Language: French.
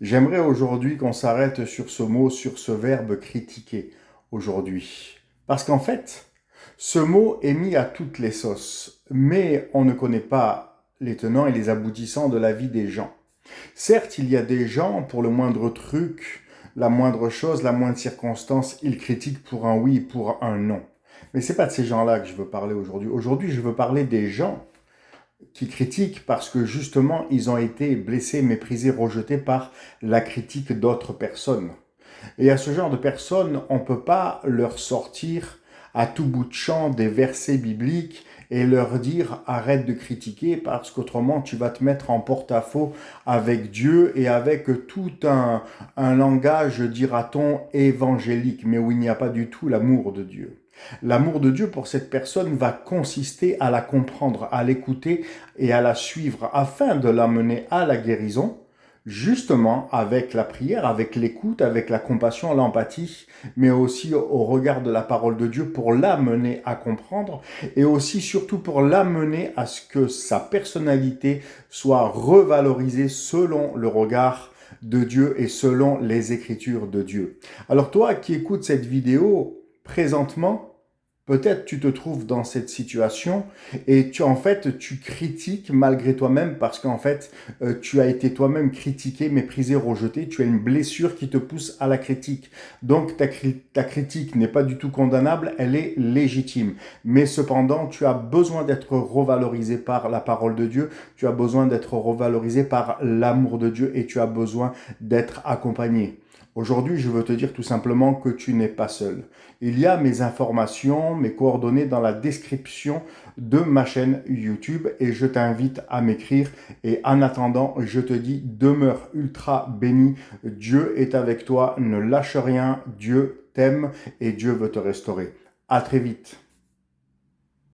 J'aimerais aujourd'hui qu'on s'arrête sur ce mot, sur ce verbe critiquer aujourd'hui. Parce qu'en fait, ce mot est mis à toutes les sauces, mais on ne connaît pas les tenants et les aboutissants de la vie des gens. Certes, il y a des gens, pour le moindre truc, la moindre chose, la moindre circonstance, ils critiquent pour un oui, pour un non. Mais c'est pas de ces gens-là que je veux parler aujourd'hui. Aujourd'hui, je veux parler des gens qui critiquent parce que justement, ils ont été blessés, méprisés, rejetés par la critique d'autres personnes. Et à ce genre de personnes, on ne peut pas leur sortir à tout bout de champ des versets bibliques et leur dire arrête de critiquer parce qu'autrement tu vas te mettre en porte-à-faux avec Dieu et avec tout un langage, dira-t-on, évangélique, mais où il n'y a pas du tout l'amour de Dieu. L'amour de Dieu pour cette personne va consister à la comprendre, à l'écouter et à la suivre afin de l'amener à la guérison, justement avec la prière, avec l'écoute, avec la compassion, l'empathie, mais aussi au regard de la parole de Dieu pour l'amener à comprendre et aussi surtout pour l'amener à ce que sa personnalité soit revalorisée selon le regard de Dieu et selon les écritures de Dieu. Alors toi qui écoutes cette vidéo présentement, peut-être tu te trouves dans cette situation et tu critiques malgré toi-même parce qu'en fait tu as été toi-même critiqué, méprisé, rejeté, tu as une blessure qui te pousse à la critique. Donc ta critique n'est pas du tout condamnable, elle est légitime. Mais cependant, tu as besoin d'être revalorisé par la parole de Dieu, tu as besoin d'être revalorisé par l'amour de Dieu et tu as besoin d'être accompagné. Aujourd'hui, je veux te dire tout simplement que tu n'es pas seul. Il y a mes informations, mes coordonnées dans la description de ma chaîne YouTube et je t'invite à m'écrire. Et en attendant, je te dis, demeure ultra béni. Dieu est avec toi, ne lâche rien, Dieu t'aime et Dieu veut te restaurer. À très vite.